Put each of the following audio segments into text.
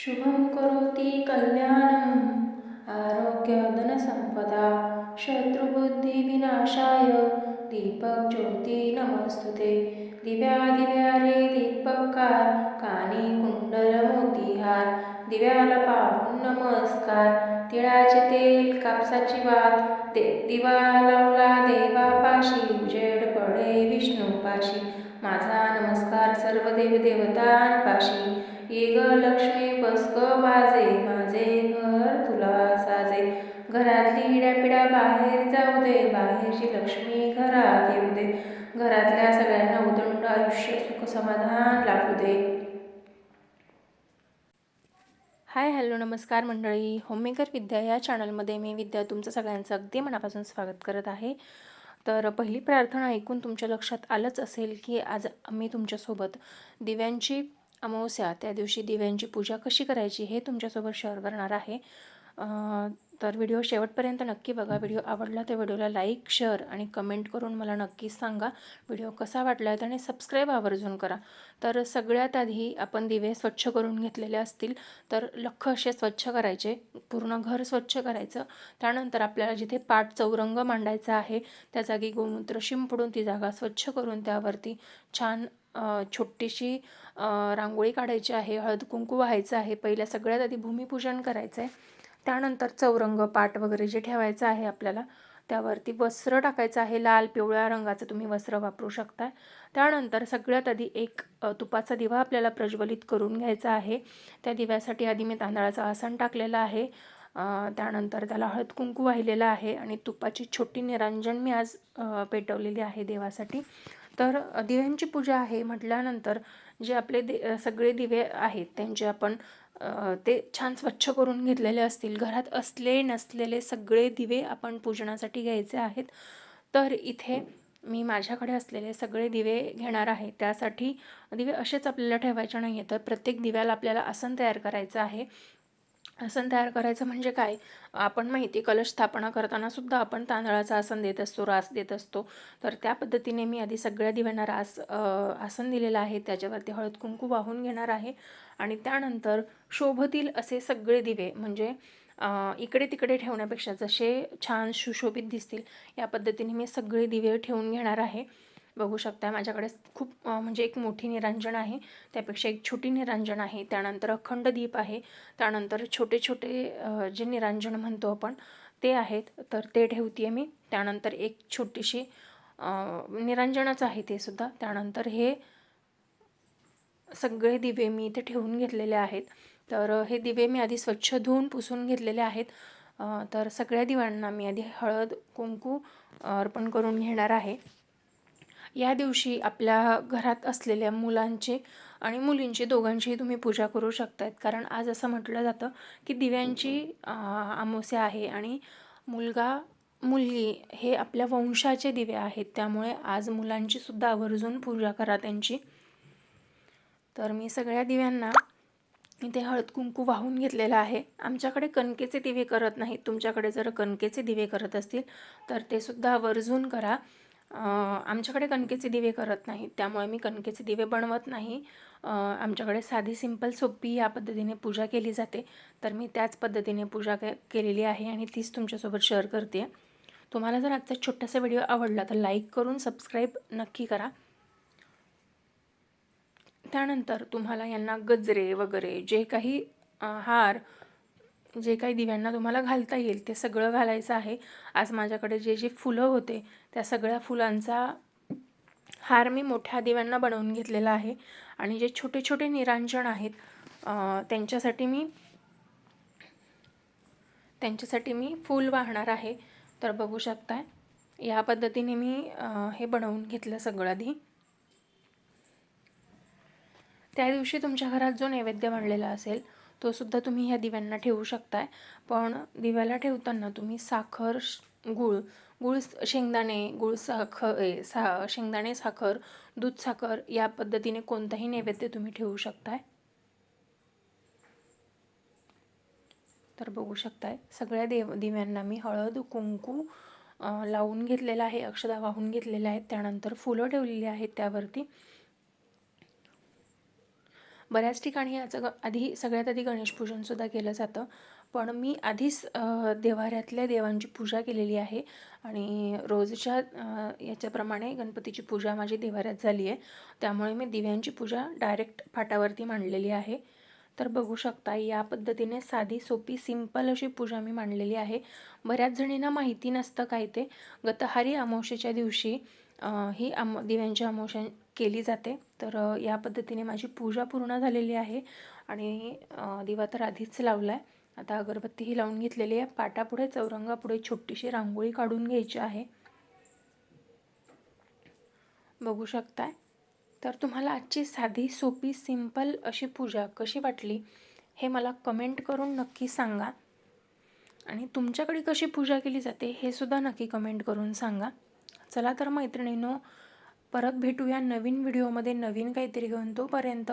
शुभं करोति कल्याणं आरोग्यधनसम्पदा शत्रुबुद्धिविनाशाय दीपज्योती नमस्तुते। दिव्या दिव्या रे दीपकार कानी कुंडल मोतीहार दिव्याला पाहून नमस्कार तिळाचे तेल कापसाची वात दिवा लावला देवापाशी उजेड पडे विष्णूपाशी माझा नमस्कार सर्व देवदेवतांपाशी ये ग लक्ष्मी बसक वाजे माझे घर तुला साजे घरातली इडापिडा बाहेर जाऊ दे बाहेरची लक्ष्मी घरात येऊ दे घरातल्या सगळ्यांना उदंड आयुष्य सुख समाधान लाभू दे। हाय हॅलो नमस्कार मंडळी, होममेकर विद्या या चॅनलमध्ये मी विद्या तुमचं सगळ्यांचं अगदी मनापासून स्वागत करत आहे। तर पहिली प्रार्थना ऐकून तुमच्या लक्षात आलंच असेल की आज आम्ही तुमच्यासोबत दिव्यांची अमावस्या त्या दिवशी दिव्यांची पूजा कशी करायची हे तुमच्यासोबत शेअर करणार आहे। तर व्हिडिओ शेवटपर्यंत नक्की बघा। व्हिडिओ आवडला तर व्हिडिओला लाईक शेअर आणि कमेंट करून मला नक्कीच सांगा व्हिडिओ कसा वाटला आणि सबस्क्राईब आवर्जून करा। तर सगळ्यात आधी आपण दिवे स्वच्छ करून घेतलेले असतील तर लख्ख असे स्वच्छ करायचे, पूर्ण घर स्वच्छ करायचं। त्यानंतर आपल्याला जिथे पाट चौरंग मांडायचा आहे त्या जागी गोमूत्र शिंपडून ती जागा स्वच्छ करून त्यावरती छान छोटीशी रांगोळी काढायची आहे, हळद कुंकू व्हायचं आहे। पहिल्या सगळ्यात आधी भूमिपूजन करायचं आहे, त्यानंतर चौरंग पाट वगैरे जे ठेवायचं आहे आपल्याला त्यावरती वस्त्र टाकायचं आहे, लाल पिवळ्या रंगाचं तुम्ही वस्त्र वापरू शकता। त्यानंतर सगळ्यात आधी एक तुपाचा दिवा आपल्याला प्रज्वलित करून घ्यायचा आहे। त्या दिव्यासाठी आधी मी तांदळाचं आसन टाकलेलं आहे, त्यानंतर त्याला हळद कुंकू वाहिलेलं आहे आणि तुपाची छोटी निरांजन मी आज पेटवलेली आहे देवासाठी। तर दिव्यांची पूजा आहे म्हटल्यानंतर जे आपले सगळे दिवे आहेत त्यांचे आपण ते छान स्वच्छ करून घेतलेले असतील। घरात असले नसलेले सगळे दिवे आपण पूजनासाठी घ्यायचे आहेत। तर इथे मी माझ्याकडे असलेले सगळे दिवे घेणार आहे। त्यासाठी दिवे असेच आपल्याला ठेवायचे नाही आहे, तर प्रत्येक दिव्याला आपल्याला आसन तयार करायचं आहे। आसन तयार करायचं म्हणजे काय, आपण माहिती कलश स्थापना करताना सुद्धा आपण तांदळाचं आसन देत असतो, रास देत असतो। तर त्या पद्धतीने मी आधी सगळ्या दिव्यांना आसन दिलेलं आहे, त्याच्यावरती हळद कुंकू वाहून घेणार आहे आणि त्यानंतर शोभतील असे सगळे दिवे म्हणजे इकडे तिकडे ठेवण्यापेक्षा जसे छान सुशोभित दिसतील या पद्धतीने मी सगळे दिवे ठेवून घेणार आहे। बघू शकता माझ्याकडे खूप म्हणजे एक मोठी निरांजन आहे, त्यापेक्षा एक छोटी निरांजन आहे, त्यानंतर अखंड दीप आहे, त्यानंतर छोटे छोटे जे निरांजन म्हणतो आपण ते आहेत तर ते ठेवते मी। त्यानंतर एक छोटीशी निरांजनच आहे ते सुद्धा। त्यानंतर हे सगळे दिवे मी इथे ठेवून घेतलेले आहेत। तर हे दिवे मी आधी स्वच्छ धुवून पुसून घेतलेले आहेत। तर सगळ्या दिव्यांना मी आधी हळद कुंकू अर्पण करून घेणार आहे। या दिवशी आपल्या घरात असलेल्या मुलांची आणि मुलींची दोघांचीही तुम्ही पूजा करू शकतात, कारण आज असं म्हटलं जातं की दिव्यांची अमावस्या आहे आणि मुलगा मुलगी हे आपल्या वंशाचे दिवे आहेत, त्यामुळे आज मुलांची सुद्धा आवर्जून पूजा करा त्यांची। तर मी सगळ्या दिव्यांना इथे हळद कुंकू वाहून घेतलेला आहे। आमच्याकडे कणकेचे दिवे करत नाहीत, तुमच्याकडे जर कणकेचे दिवे करत असतील तर ते सुद्धा आवर्जून करा। आमच्याकडे कणकेचे दिवे करत नाहीत त्यामुळे मी कणकेचे दिवे बनवत नाही। आमच्याकडे साधी सिंपल सोपी या पद्धतीने पूजा केली जाते, तर मी त्याच पद्धतीने पूजा केलेली आहे आणि तीच तुमच्यासोबत शेअर करते। तुम्हाला जर आजचा छोटासा व्हिडिओ आवडला तर लाईक करून सबस्क्राईब नक्की करा। त्यानंतर तुम्हाला यांना गजरे वगैरे जे काही हार जे काही दिव्यांना तुम्हाला घालता येईल ते सगळं घालायचं आहे। आज माझ्याकडे जे जे फुलं होते त्या सगळ्या फुलांचा हार मी मोठ्या दिव्यांना बनवून घेतलेला आहे आणि जे छोटे छोटे निरांजन आहेत त्यांच्यासाठी मी फूल वाहणार आहे। तर बघू शकताय या पद्धतीने मी हे बनवून घेतलं सगळं आधी। त्या दिवशी तुमच्या घरात जो नैवेद्य बनलेला असेल तो सुद्धा तुम्ही ह्या दिव्यांना ठेवू शकताय, पण दिव्याला ठेवताना तुम्ही साखर गूळ शेंगदाणे शेंगदाणे साखर दूध साखर या पद्धतीने कोणताही नैवेद्य तुम्ही ठेवू शकताय। तर बघू शकताय सगळ्या दिव्यांना मी हळद कुंकू लावून घेतलेला आहे, अक्षता वाहून घेतलेल्या आहेत, त्यानंतर फुलं ठेवलेली आहेत त्यावरती। बऱ्याच ठिकाणी आधी सगळ्यात आधी गणेश पूजनसुद्धा केलं जातं, पण मी आधीच देव्हाऱ्यातल्या देवांची पूजा केलेली आहे आणि रोजच्या याच्याप्रमाणे गणपतीची पूजा माझी देव्हाऱ्यात झाली आहे. त्यामुळे मी दिव्यांची पूजा डायरेक्ट पाटावरती मांडलेली आहे. तर बघू शकता या पद्धतीने साधी सोपी सिंपल अशी पूजा मी मांडलेली आहे. बऱ्याच जणींना माहिती नसतं काय ते. गतहारी अमावस्येच्या दिवशी ही दिव्यांची अमावस्या केली जाते. तर या पद्धतीने माझी पूजा पूर्ण झालेली आहे आणि दिवा तर आधीच लावला आहे. आता अगरबत्तीही लावून घेतलेली आहे. पाटापुढे चौरंगापुढे छोटीशी रांगोळी काढून घ्यायची आहे. बघू शकताय. तर तुम्हाला आजची साधी सोपी सिंपल अशी पूजा कशी वाटली हे मला कमेंट करून नक्की सांगा आणि तुमच्याकडे कशी पूजा केली जाते हे सुद्धा नक्की कमेंट करून सांगा. चला तर मैत्रिणींनो, परत भेटूया नवीन व्हिडिओमध्ये नवीन काहीतरी घेऊन. तोपर्यंत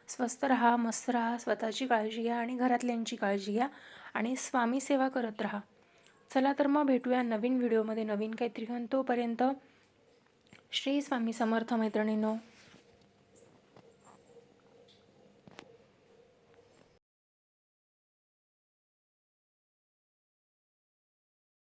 स्वस्त राहा, मस्त राहा, स्वतःची काळजी घ्या आणि घरातल्यांची काळजी घ्या आणि स्वामी सेवा करत राहा. चला तर मग भेटूया नवीन व्हिडिओमध्ये नवीन काहीतरी घेऊन. तोपर्यंत श्री स्वामी समर्थ मैत्रिणींनो.